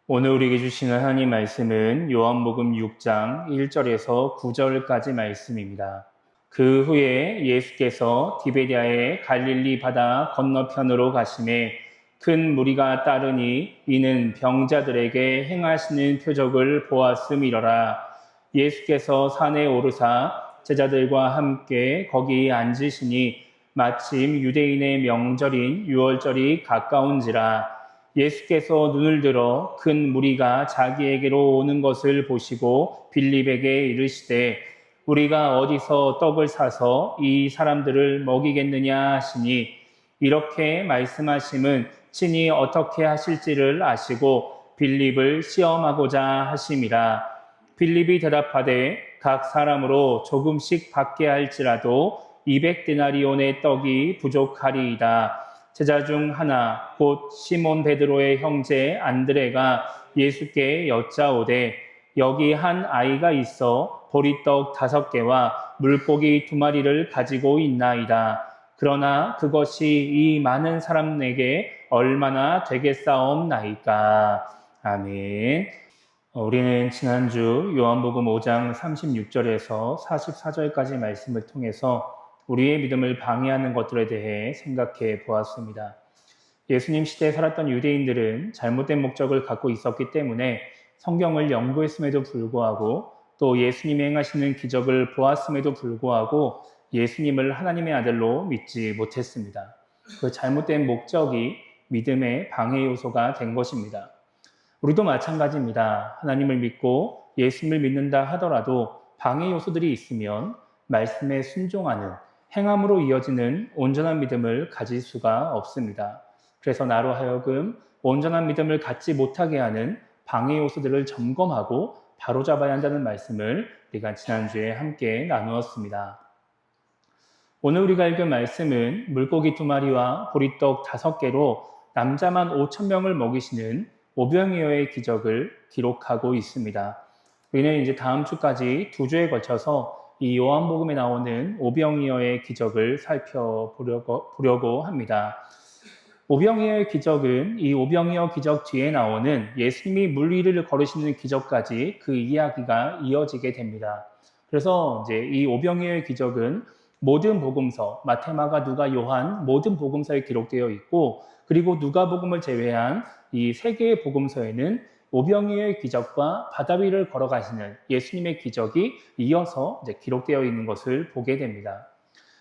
오늘 우리에게 주시는 하나님 말씀은 요한복음 6장 1절에서 9절까지 말씀입니다. 그 후에 예수께서 디베랴의 갈릴리 바다 건너편으로 가시매 큰 무리가 따르니 이는 병자들에게 행하시는 표적을 보았음이러라. 예수께서 산에 오르사 제자들과 함께 거기 앉으시니 마침 유대인의 명절인 유월절이 가까운지라. 예수께서 눈을 들어 큰 무리가 자기에게로 오는 것을 보시고 빌립에게 이르시되 우리가 어디서 떡을 사서 이 사람들을 먹이겠느냐 하시니 이렇게 말씀하심은 친히 어떻게 하실지를 아시고 빌립을 시험하고자 하심이라. 빌립이 대답하되 각 사람으로 조금씩 받게 할지라도 200데나리온의 떡이 부족하리이다. 제자 중 하나 곧 시몬 베드로의 형제 안드레가 예수께 여짜오되 여기 한 아이가 있어 보리떡 5개와 물고기 2마리를 가지고 있나이다. 그러나 그것이 이 많은 사람에게 얼마나 되겠사옵나이까. 아멘. 우리는 지난주 요한복음 5장 36절에서 44절까지 말씀을 통해서 우리의 믿음을 방해하는 것들에 대해 생각해 보았습니다. 예수님 시대에 살았던 유대인들은 잘못된 목적을 갖고 있었기 때문에 성경을 연구했음에도 불구하고 또 예수님이 행하시는 기적을 보았음에도 불구하고 예수님을 하나님의 아들로 믿지 못했습니다. 그 잘못된 목적이 믿음의 방해 요소가 된 것입니다. 우리도 마찬가지입니다. 하나님을 믿고 예수님을 믿는다 하더라도 방해 요소들이 있으면 말씀에 순종하는 행함으로 이어지는 온전한 믿음을 가질 수가 없습니다. 그래서 나로 하여금 온전한 믿음을 갖지 못하게 하는 방해 요소들을 점검하고 바로잡아야 한다는 말씀을 우리가 지난주에 함께 나누었습니다. 오늘 우리가 읽은 말씀은 물고기 2마리와 보리떡 5개로 남자만 5,000명을 먹이시는 오병이어의 기적을 기록하고 있습니다. 우리는 이제 다음 주까지 2주에 걸쳐서 이 요한복음에 나오는 오병이어의 기적을 살펴보려고 합니다. 오병이어의 기적은 이 오병이어 기적 뒤에 나오는 예수님이 물 위를 걸으시는 기적까지 그 이야기가 이어지게 됩니다. 그래서 이제 이 오병이어의 기적은 모든 복음서, 마태, 마가, 누가, 요한 모든 복음서에 기록되어 있고 그리고 누가복음을 제외한 이 3개의 복음서에는 오병이어의 기적과 바다 위를 걸어가시는 예수님의 기적이 이어서 이제 기록되어 있는 것을 보게 됩니다.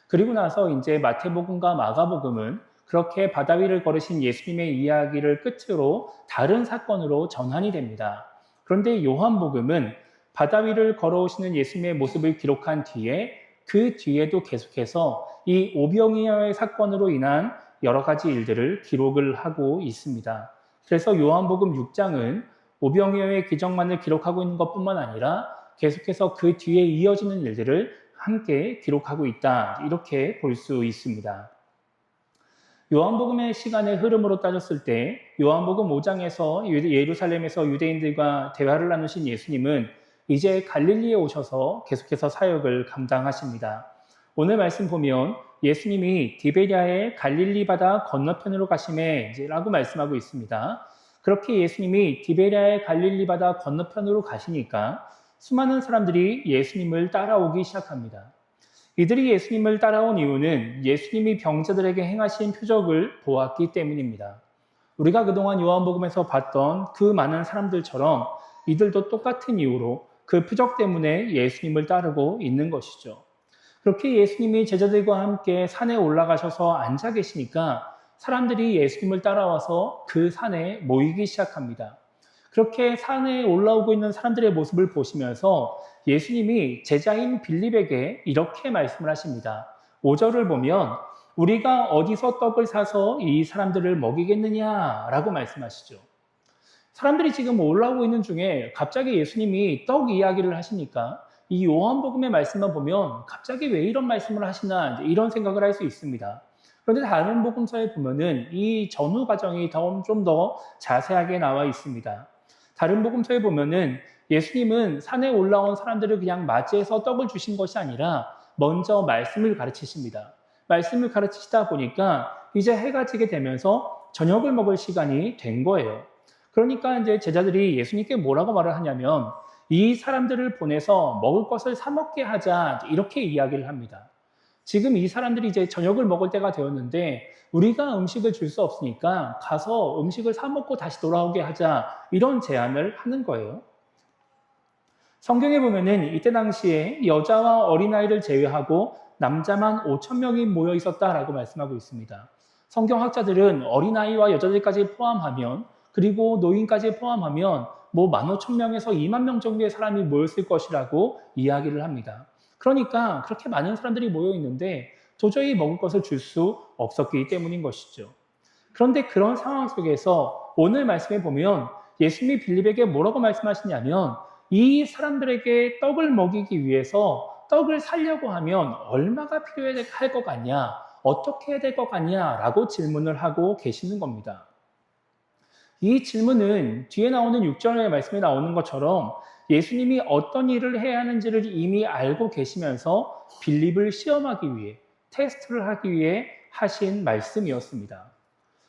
그리고 나서 이제 마태복음과 마가복음은 그렇게 바다 위를 걸으신 예수님의 이야기를 끝으로 다른 사건으로 전환이 됩니다. 그런데 요한복음은 바다 위를 걸어오시는 예수님의 모습을 기록한 뒤에 그 뒤에도 계속해서 이 오병이어의 사건으로 인한 여러 가지 일들을 기록을 하고 있습니다. 그래서 요한복음 6장은 오병이어의 기적만을 기록하고 있는 것뿐만 아니라 계속해서 그 뒤에 이어지는 일들을 함께 기록하고 있다. 이렇게 볼 수 있습니다. 요한복음의 시간의 흐름으로 따졌을 때 요한복음 5장에서 예루살렘에서 유대인들과 대화를 나누신 예수님은 이제 갈릴리에 오셔서 계속해서 사역을 감당하십니다. 오늘 말씀 보면 예수님이 디베랴의 갈릴리 바다 건너편으로 가시매 라고 말씀하고 있습니다. 그렇게 예수님이 디베랴의 갈릴리 바다 건너편으로 가시니까 수많은 사람들이 예수님을 따라오기 시작합니다. 이들이 예수님을 따라온 이유는 예수님이 병자들에게 행하신 표적을 보았기 때문입니다. 우리가 그동안 요한복음에서 봤던 그 많은 사람들처럼 이들도 똑같은 이유로 그 표적 때문에 예수님을 따르고 있는 것이죠. 그렇게 예수님이 제자들과 함께 산에 올라가셔서 앉아 계시니까 사람들이 예수님을 따라와서 그 산에 모이기 시작합니다. 그렇게 산에 올라오고 있는 사람들의 모습을 보시면서 예수님이 제자인 빌립에게 이렇게 말씀을 하십니다. 5절을 보면 우리가 어디서 떡을 사서 이 사람들을 먹이겠느냐라고 말씀하시죠. 사람들이 지금 올라오고 있는 중에 갑자기 예수님이 떡 이야기를 하시니까 이 요한복음의 말씀만 보면 갑자기 왜 이런 말씀을 하시나 이런 생각을 할 수 있습니다. 그런데 다른 복음서에 보면은 이 전후 과정이 좀 더 자세하게 나와 있습니다. 다른 복음서에 보면은 예수님은 산에 올라온 사람들을 그냥 맞이해서 떡을 주신 것이 아니라 먼저 말씀을 가르치십니다. 말씀을 가르치시다 보니까 이제 해가 지게 되면서 저녁을 먹을 시간이 된 거예요. 그러니까 이제 제자들이 예수님께 뭐라고 말을 하냐면 이 사람들을 보내서 먹을 것을 사 먹게 하자 이렇게 이야기를 합니다. 지금 이 사람들이 이제 저녁을 먹을 때가 되었는데 우리가 음식을 줄 수 없으니까 가서 음식을 사 먹고 다시 돌아오게 하자 이런 제안을 하는 거예요. 성경에 보면은 이때 당시에 여자와 어린아이를 제외하고 남자만 5천 명이 모여 있었다라고 말씀하고 있습니다. 성경학자들은 어린아이와 여자들까지 포함하면 그리고 노인까지 포함하면 뭐 15,000명에서 2만 명 정도의 사람이 모였을 것이라고 이야기를 합니다. 그러니까 그렇게 많은 사람들이 모여 있는데 도저히 먹을 것을 줄 수 없었기 때문인 것이죠. 그런데 그런 상황 속에서 오늘 말씀에 보면 예수님이 빌립에게 뭐라고 말씀하시냐면 이 사람들에게 떡을 먹이기 위해서 떡을 사려고 하면 얼마가 필요할 것 같냐, 어떻게 해야 될 것 같냐 라고 질문을 하고 계시는 겁니다. 이 질문은 뒤에 나오는 6절의 말씀에 나오는 것처럼 예수님이 어떤 일을 해야 하는지를 이미 알고 계시면서 빌립을 시험하기 위해, 테스트를 하기 위해 하신 말씀이었습니다.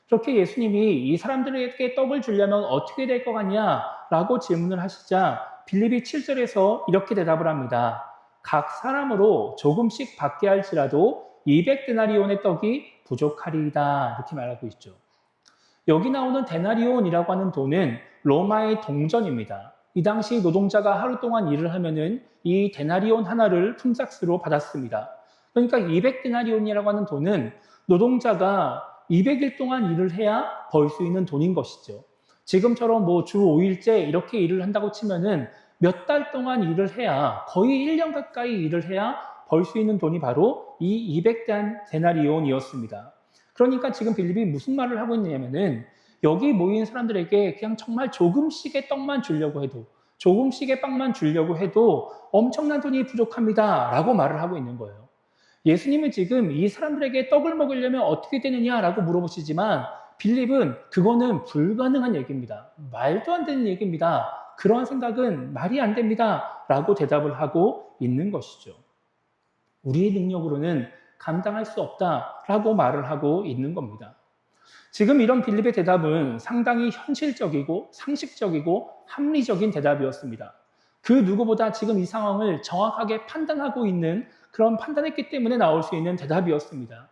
그렇게 예수님이 이 사람들에게 떡을 주려면 어떻게 될 것 같냐라고 질문을 하시자 빌립이 7절에서 이렇게 대답을 합니다. 각 사람으로 조금씩 받게 할지라도 200데나리온의 떡이 부족하리이다 이렇게 말하고 있죠. 여기 나오는 데나리온이라고 하는 돈은 로마의 동전입니다. 이 당시 노동자가 하루 동안 일을 하면은 이 데나리온 하나를 품삯으로 받았습니다. 그러니까 200데나리온이라고 하는 돈은 노동자가 200일 동안 일을 해야 벌 수 있는 돈인 것이죠. 지금처럼 뭐 주 5일째 이렇게 일을 한다고 치면은 몇 달 동안 일을 해야 거의 1년 가까이 일을 해야 벌 수 있는 돈이 바로 이 200데나리온이었습니다. 그러니까 지금 빌립이 무슨 말을 하고 있냐면은 여기 모인 사람들에게 그냥 정말 조금씩의 떡만 주려고 해도 조금씩의 빵만 주려고 해도 엄청난 돈이 부족합니다 라고 말을 하고 있는 거예요. 예수님은 지금 이 사람들에게 떡을 먹이려면 어떻게 되느냐라고 물어보시지만 빌립은 그거는 불가능한 얘기입니다. 말도 안 되는 얘기입니다. 그런 생각은 말이 안 됩니다 라고 대답을 하고 있는 것이죠. 우리의 능력으로는 감당할 수 없다라고 말을 하고 있는 겁니다. 지금 이런 빌립의 대답은 상당히 현실적이고 상식적이고 합리적인 대답이었습니다. 그 누구보다 지금 이 상황을 정확하게 판단하고 있는 그런 판단했기 때문에 나올 수 있는 대답이었습니다.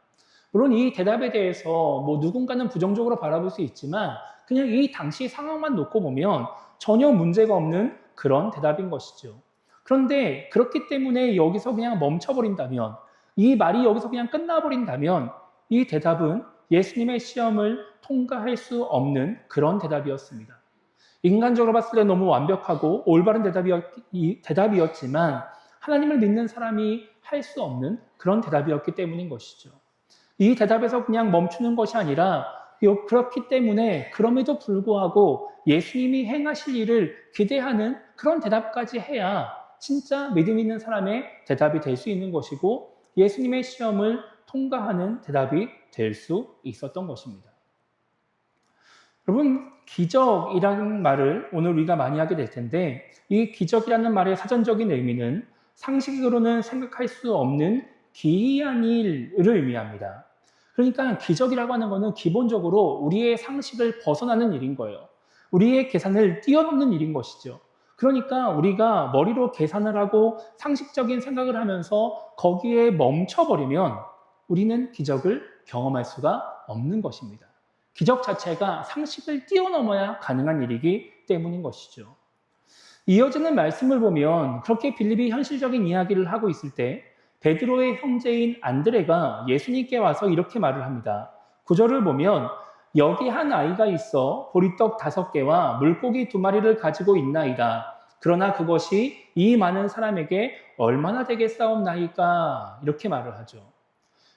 물론 이 대답에 대해서 뭐 누군가는 부정적으로 바라볼 수 있지만 그냥 이 당시 상황만 놓고 보면 전혀 문제가 없는 그런 대답인 것이죠. 그런데 그렇기 때문에 여기서 그냥 멈춰버린다면 이 말이 여기서 그냥 끝나버린다면 이 대답은 예수님의 시험을 통과할 수 없는 그런 대답이었습니다. 인간적으로 봤을 때 너무 완벽하고 올바른 대답이었지만 하나님을 믿는 사람이 할 수 없는 그런 대답이었기 때문인 것이죠. 이 대답에서 그냥 멈추는 것이 아니라 그렇기 때문에 그럼에도 불구하고 예수님이 행하실 일을 기대하는 그런 대답까지 해야 진짜 믿음 있는 사람의 대답이 될 수 있는 것이고 예수님의 시험을 통과하는 대답이 될 수 있었던 것입니다. 여러분, 기적이라는 말을 오늘 우리가 많이 하게 될 텐데 이 기적이라는 말의 사전적인 의미는 상식으로는 생각할 수 없는 기이한 일을 의미합니다. 그러니까 기적이라고 하는 것은 기본적으로 우리의 상식을 벗어나는 일인 거예요. 우리의 계산을 뛰어넘는 일인 것이죠. 그러니까 우리가 머리로 계산을 하고 상식적인 생각을 하면서 거기에 멈춰버리면 우리는 기적을 경험할 수가 없는 것입니다. 기적 자체가 상식을 뛰어넘어야 가능한 일이기 때문인 것이죠. 이어지는 말씀을 보면 그렇게 빌립이 현실적인 이야기를 하고 있을 때 베드로의 형제인 안드레가 예수님께 와서 이렇게 말을 합니다. 9절을 보면 여기 한 아이가 있어 보리떡 5개와 물고기 2마리를 가지고 있나이다. 그러나 그것이 이 많은 사람에게 얼마나 되겠사옵나이까 이렇게 말을 하죠.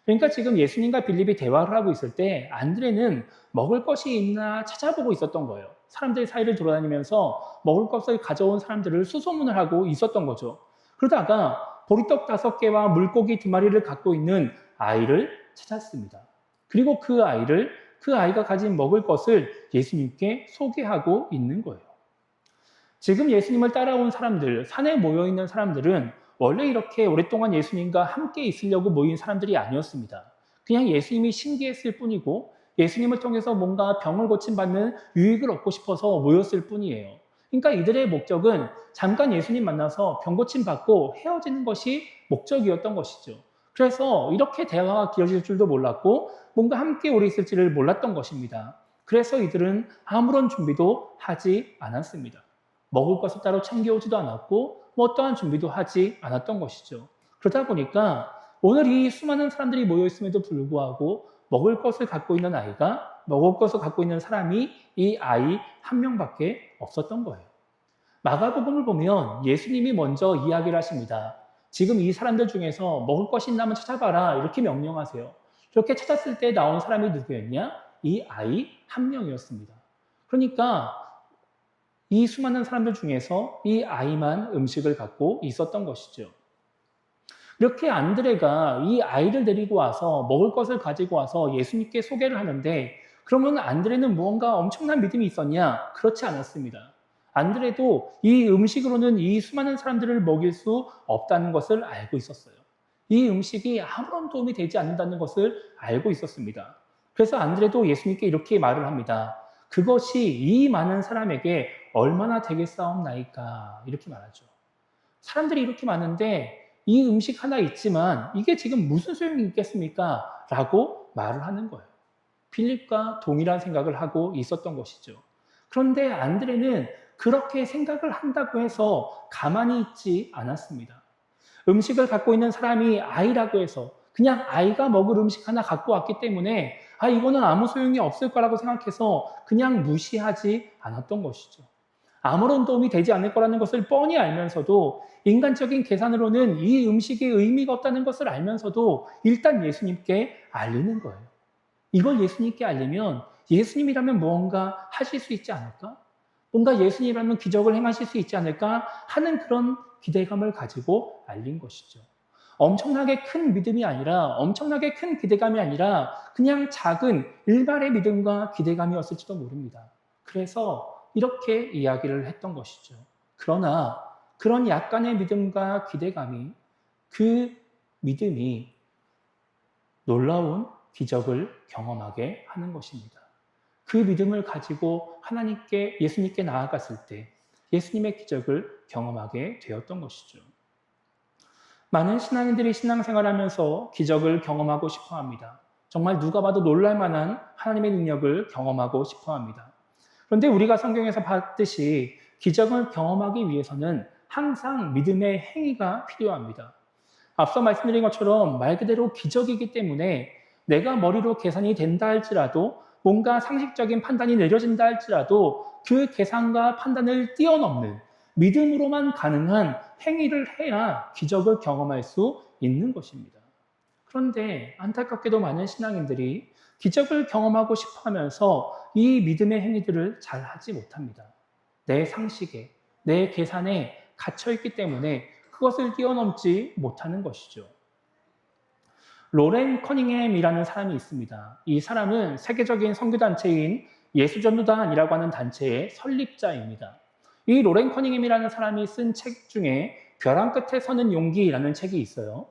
그러니까 지금 예수님과 빌립이 대화를 하고 있을 때 안드레는 먹을 것이 있나 찾아보고 있었던 거예요. 사람들 사이를 돌아다니면서 먹을 것을 가져온 사람들을 수소문을 하고 있었던 거죠. 그러다가 보리떡 5개와 물고기 2마리를 갖고 있는 아이를 찾았습니다. 그리고 그 아이가 가진 먹을 것을 예수님께 소개하고 있는 거예요. 지금 예수님을 따라온 사람들, 산에 모여있는 사람들은 원래 이렇게 오랫동안 예수님과 함께 있으려고 모인 사람들이 아니었습니다. 그냥 예수님이 신기했을 뿐이고 예수님을 통해서 뭔가 병을 고침받는 유익을 얻고 싶어서 모였을 뿐이에요. 그러니까 이들의 목적은 잠깐 예수님 만나서 병 고침받고 헤어지는 것이 목적이었던 것이죠. 그래서 이렇게 대화가 길어질 줄도 몰랐고 뭔가 함께 오래 있을지를 몰랐던 것입니다. 그래서 이들은 아무런 준비도 하지 않았습니다. 먹을 것을 따로 챙겨오지도 않았고 어떠한 준비도 하지 않았던 것이죠. 그러다 보니까 오늘 이 수많은 사람들이 모여 있음에도 불구하고 먹을 것을 갖고 있는 아이가, 먹을 것을 갖고 있는 사람이 이 아이 한 명밖에 없었던 거예요. 마가복음을 보면 예수님이 먼저 이야기를 하십니다. 지금 이 사람들 중에서 먹을 것이 있나 한번 찾아봐라, 이렇게 명령하세요. 그렇게 찾았을 때 나온 사람이 누구였냐? 이 아이 한 명이었습니다. 그러니까 이 수많은 사람들 중에서 이 아이만 음식을 갖고 있었던 것이죠. 이렇게 안드레가 이 아이를 데리고 와서 먹을 것을 가지고 와서 예수님께 소개를 하는데, 그러면 안드레는 무언가 엄청난 믿음이 있었냐? 그렇지 않았습니다. 안드레도 이 음식으로는 이 수많은 사람들을 먹일 수 없다는 것을 알고 있었어요. 이 음식이 아무런 도움이 되지 않는다는 것을 알고 있었습니다. 그래서 안드레도 예수님께 이렇게 말을 합니다. 그것이 이 많은 사람에게 얼마나 되겠사옵나이까, 이렇게 말하죠. 사람들이 이렇게 많은데 이 음식 하나 있지만 이게 지금 무슨 소용이 있겠습니까? 라고 말을 하는 거예요. 필립과 동일한 생각을 하고 있었던 것이죠. 그런데 안드레는 그렇게 생각을 한다고 해서 가만히 있지 않았습니다. 음식을 갖고 있는 사람이 아이라고 해서 그냥 아이가 먹을 음식 하나 갖고 왔기 때문에 이거는 아무 소용이 없을 거라고 생각해서 그냥 무시하지 않았던 것이죠. 아무런 도움이 되지 않을 거라는 것을 뻔히 알면서도 인간적인 계산으로는 이 음식이 의미가 없다는 것을 알면서도 일단 예수님께 알리는 거예요. 이걸 예수님께 알리면 예수님이라면 무언가 하실 수 있지 않을까? 뭔가 예수님이라면 기적을 행하실 수 있지 않을까 하는 그런 기대감을 가지고 알린 것이죠. 엄청나게 큰 믿음이 아니라, 엄청나게 큰 기대감이 아니라 그냥 작은 일말의 믿음과 기대감이었을지도 모릅니다. 그래서 이렇게 이야기를 했던 것이죠. 그러나 그런 약간의 믿음과 기대감이, 그 믿음이 놀라운 기적을 경험하게 하는 것입니다. 그 믿음을 가지고 하나님께, 예수님께 나아갔을 때 예수님의 기적을 경험하게 되었던 것이죠. 많은 신앙인들이 신앙생활하면서 기적을 경험하고 싶어 합니다. 정말 누가 봐도 놀랄 만한 하나님의 능력을 경험하고 싶어 합니다. 그런데 우리가 성경에서 봤듯이 기적을 경험하기 위해서는 항상 믿음의 행위가 필요합니다. 앞서 말씀드린 것처럼 말 그대로 기적이기 때문에 내가 머리로 계산이 된다 할지라도, 뭔가 상식적인 판단이 내려진다 할지라도 그 계산과 판단을 뛰어넘는 믿음으로만 가능한 행위를 해야 기적을 경험할 수 있는 것입니다. 그런데 안타깝게도 많은 신앙인들이 기적을 경험하고 싶어 하면서 이 믿음의 행위들을 잘 하지 못합니다. 내 상식에, 내 계산에 갇혀있기 때문에 그것을 뛰어넘지 못하는 것이죠. 로렌 커닝햄이라는 사람이 있습니다. 이 사람은 세계적인 선교단체인 예수전도단이라고 하는 단체의 설립자입니다. 이 로렌 커닝햄이라는 사람이 쓴 책 중에 벼랑 끝에 서는 용기라는 책이 있어요.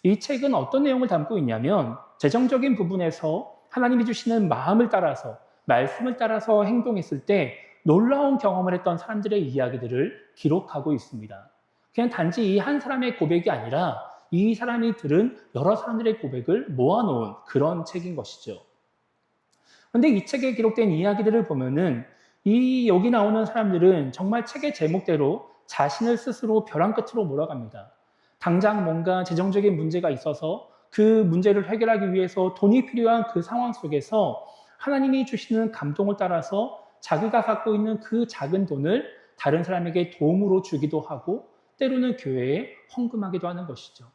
이 책은 어떤 내용을 담고 있냐면, 재정적인 부분에서 하나님이 주시는 마음을 따라서, 말씀을 따라서 행동했을 때 놀라운 경험을 했던 사람들의 이야기들을 기록하고 있습니다. 그냥 단지 이 한 사람의 고백이 아니라 이 사람이 들은 여러 사람들의 고백을 모아놓은 그런 책인 것이죠. 그런데 이 책에 기록된 이야기들을 보면은 여기 나오는 사람들은 정말 책의 제목대로 자신을 스스로 벼랑 끝으로 몰아갑니다. 당장 뭔가 재정적인 문제가 있어서 그 문제를 해결하기 위해서 돈이 필요한 그 상황 속에서 하나님이 주시는 감동을 따라서 자기가 갖고 있는 그 작은 돈을 다른 사람에게 도움으로 주기도 하고 때로는 교회에 헌금하기도 하는 것이죠.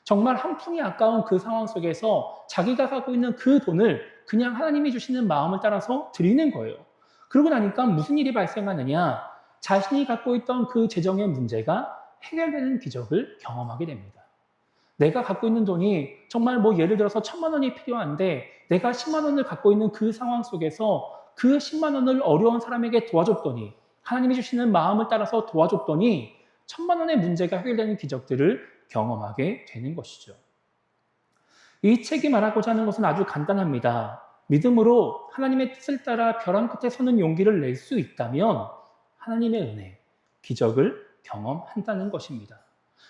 정말 한 푼이 아까운 그 상황 속에서 자기가 갖고 있는 그 돈을 그냥 하나님이 주시는 마음을 따라서 드리는 거예요. 그러고 나니까 무슨 일이 발생하느냐? 자신이 갖고 있던 그 재정의 문제가 해결되는 기적을 경험하게 됩니다. 내가 갖고 있는 돈이 정말 예를 들어서 1,000만 원이 필요한데 내가 10만 원을 갖고 있는 그 상황 속에서 그 10만 원을 어려운 사람에게 도와줬더니, 하나님이 주시는 마음을 따라서 도와줬더니 1,000만 원의 문제가 해결되는 기적들을 경험하게 되는 것이죠. 이 책이 말하고자 하는 것은 아주 간단합니다. 믿음으로 하나님의 뜻을 따라 벼랑 끝에 서는 용기를 낼 수 있다면 하나님의 은혜, 기적을 경험한다는 것입니다.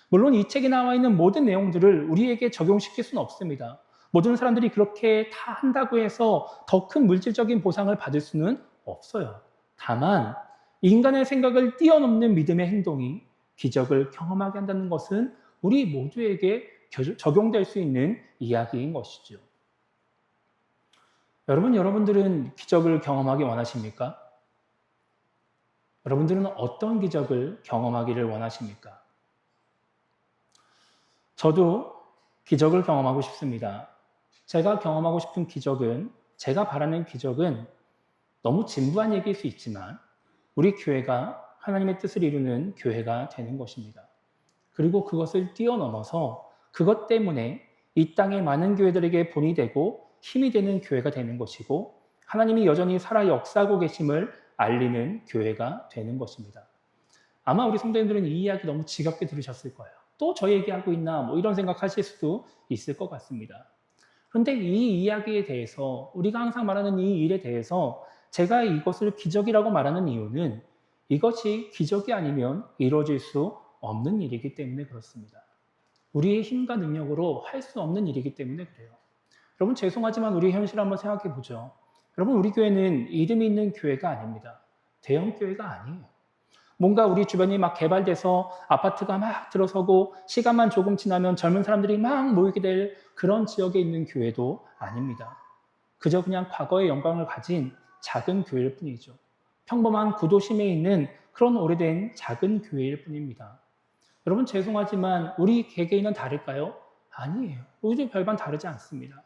물론 이 책에 나와 있는 모든 내용들을 우리에게 적용시킬 수는 없습니다. 모든 사람들이 그렇게 다 한다고 해서 더 큰 물질적인 보상을 받을 수는 없어요. 다만 인간의 생각을 뛰어넘는 믿음의 행동이 기적을 경험하게 한다는 것은 우리 모두에게 적용될 수 있는 이야기인 것이죠. 여러분들은 기적을 경험하기 원하십니까? 여러분들은 어떤 기적을 경험하기를 원하십니까? 저도 기적을 경험하고 싶습니다. 제가 경험하고 싶은 기적은, 제가 바라는 기적은 너무 진부한 얘기일 수 있지만 우리 교회가 하나님의 뜻을 이루는 교회가 되는 것입니다. 그리고 그것을 뛰어넘어서 그것 때문에 이 땅의 많은 교회들에게 본이 되고 힘이 되는 교회가 되는 것이고 하나님이 여전히 살아 역사하고 계심을 알리는 교회가 되는 것입니다. 아마 우리 성도님들은 이 이야기 너무 지겹게 들으셨을 거예요. 또 저 얘기하고 있나 뭐 이런 생각하실 수도 있을 것 같습니다. 그런데 이 이야기에 대해서 우리가 항상 말하는 이 일에 대해서 제가 이것을 기적이라고 말하는 이유는 이것이 기적이 아니면 이루어질 수 없는 일이기 때문에 그렇습니다. 우리의 힘과 능력으로 할 수 없는 일이기 때문에 그래요. 여러분 죄송하지만 우리 현실 한번 생각해 보죠. 여러분 우리 교회는 이름이 있는 교회가 아닙니다. 대형 교회가 아니에요. 뭔가 우리 주변이 막 개발돼서 아파트가 막 들어서고 시간만 조금 지나면 젊은 사람들이 막 모이게 될 그런 지역에 있는 교회도 아닙니다. 그저 그냥 과거의 영광을 가진 작은 교회일 뿐이죠. 평범한 구도심에 있는 그런 오래된 작은 교회일 뿐입니다. 여러분 죄송하지만 우리 개개인은 다를까요? 아니에요. 우리 별반 다르지 않습니다.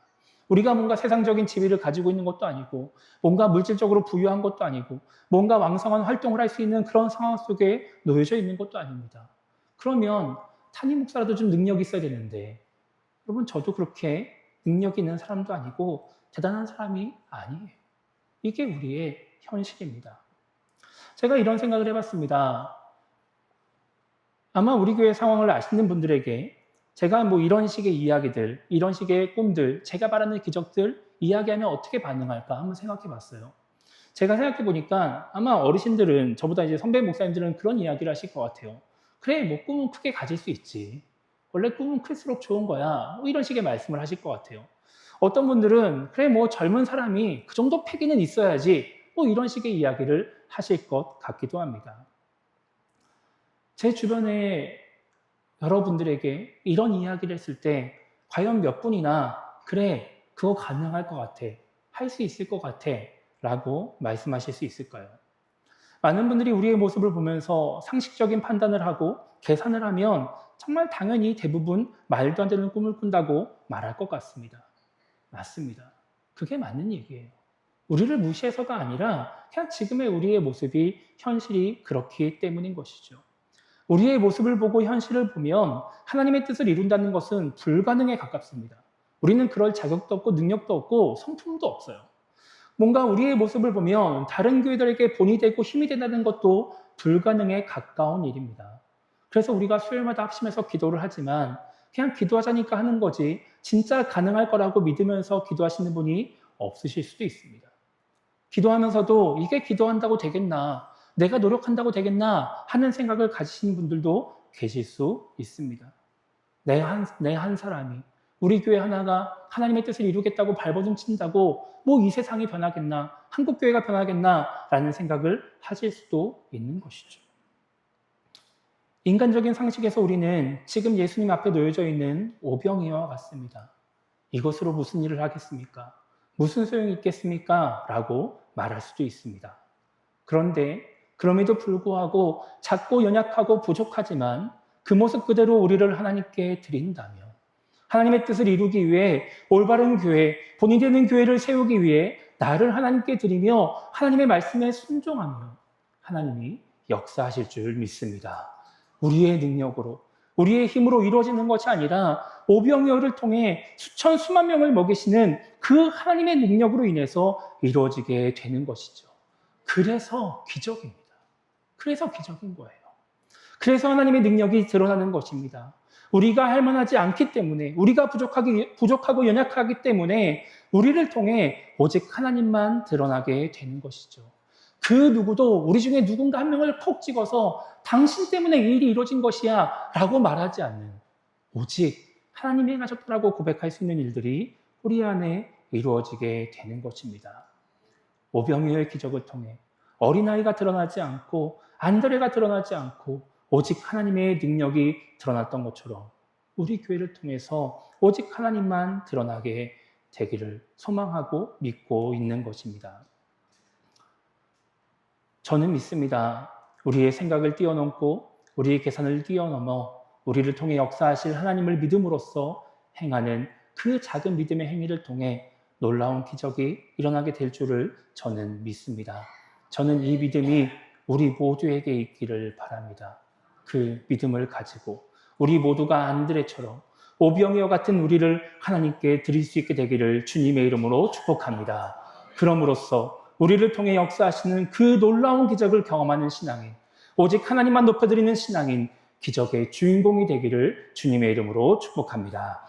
우리가 뭔가 세상적인 지위를 가지고 있는 것도 아니고 뭔가 물질적으로 부유한 것도 아니고 뭔가 왕성한 활동을 할 수 있는 그런 상황 속에 놓여져 있는 것도 아닙니다. 그러면 담임 목사라도 좀 능력이 있어야 되는데 여러분 저도 그렇게 능력이 있는 사람도 아니고 대단한 사람이 아니에요. 이게 우리의 현실입니다. 제가 이런 생각을 해봤습니다. 아마 우리 교회 상황을 아시는 분들에게 제가 뭐 이런 식의 이야기들, 이런 식의 꿈들, 제가 바라는 기적들 이야기하면 어떻게 반응할까 한번 생각해 봤어요. 제가 생각해 보니까 아마 어르신들은, 저보다 이제 선배 목사님들은 그런 이야기를 하실 것 같아요. 그래, 뭐 꿈은 크게 가질 수 있지. 원래 꿈은 클수록 좋은 거야. 뭐 이런 식의 말씀을 하실 것 같아요. 어떤 분들은 그래, 뭐 젊은 사람이 그 정도 패기는 있어야지. 뭐 이런 식의 이야기를 하실 것 같기도 합니다. 제 주변에 여러분들에게 이런 이야기를 했을 때 과연 몇 분이나 그래, 그거 가능할 것 같아, 할 수 있을 것 같아 라고 말씀하실 수 있을까요? 많은 분들이 우리의 모습을 보면서 상식적인 판단을 하고 계산을 하면 정말 당연히 대부분 말도 안 되는 꿈을 꾼다고 말할 것 같습니다. 맞습니다. 그게 맞는 얘기예요. 우리를 무시해서가 아니라 그냥 지금의 우리의 모습이 현실이 그렇기 때문인 것이죠. 우리의 모습을 보고 현실을 보면 하나님의 뜻을 이룬다는 것은 불가능에 가깝습니다. 우리는 그럴 자격도 없고 능력도 없고 성품도 없어요. 뭔가 우리의 모습을 보면 다른 교회들에게 본이 되고 힘이 된다는 것도 불가능에 가까운 일입니다. 그래서 우리가 수요일마다 합심해서 기도를 하지만 그냥 기도하자니까 하는 거지 진짜 가능할 거라고 믿으면서 기도하시는 분이 없으실 수도 있습니다. 기도하면서도 이게 기도한다고 되겠나, 내가 노력한다고 되겠나 하는 생각을 가지시는 분들도 계실 수 있습니다. 내 한 사람이, 우리 교회 하나가 하나님의 뜻을 이루겠다고 발버둥 친다고 뭐 이 세상이 변하겠나, 한국교회가 변하겠나 라는 생각을 하실 수도 있는 것이죠. 인간적인 상식에서 우리는 지금 예수님 앞에 놓여져 있는 오병이어와 같습니다. 이것으로 무슨 일을 하겠습니까? 무슨 소용이 있겠습니까? 라고 말할 수도 있습니다. 그런데 그럼에도 불구하고 작고 연약하고 부족하지만 그 모습 그대로 우리를 하나님께 드린다면, 하나님의 뜻을 이루기 위해 올바른 교회, 본이 되는 교회를 세우기 위해 나를 하나님께 드리며 하나님의 말씀에 순종하며 하나님이 역사하실 줄 믿습니다. 우리의 능력으로, 우리의 힘으로 이루어지는 것이 아니라 오병이어를 통해 수천 수만 명을 먹이시는 그 하나님의 능력으로 인해서 이루어지게 되는 것이죠. 그래서 기적입니다. 그래서 기적인 거예요. 그래서 하나님의 능력이 드러나는 것입니다. 우리가 할 만하지 않기 때문에, 우리가 부족하고 연약하기 때문에 우리를 통해 오직 하나님만 드러나게 되는 것이죠. 그 누구도 우리 중에 누군가 한 명을 콕 찍어서 당신 때문에 이 일이 이루어진 것이야 라고 말하지 않는, 오직 하나님이 행하셨다라고 고백할 수 있는 일들이 우리 안에 이루어지게 되는 것입니다. 오병이어의 기적을 통해 어린아이가 드러나지 않고 안드레가 드러나지 않고 오직 하나님의 능력이 드러났던 것처럼 우리 교회를 통해서 오직 하나님만 드러나게 되기를 소망하고 믿고 있는 것입니다. 저는 믿습니다. 우리의 생각을 뛰어넘고 우리의 계산을 뛰어넘어 우리를 통해 역사하실 하나님을 믿음으로써 행하는 그 작은 믿음의 행위를 통해 놀라운 기적이 일어나게 될 줄을 저는 믿습니다. 저는 이 믿음이 우리 모두에게 있기를 바랍니다. 그 믿음을 가지고 우리 모두가 안드레처럼 오병이어 같은 우리를 하나님께 드릴 수 있게 되기를 주님의 이름으로 축복합니다. 그럼으로써 우리를 통해 역사하시는 그 놀라운 기적을 경험하는 신앙인, 오직 하나님만 높여드리는 신앙인, 기적의 주인공이 되기를 주님의 이름으로 축복합니다.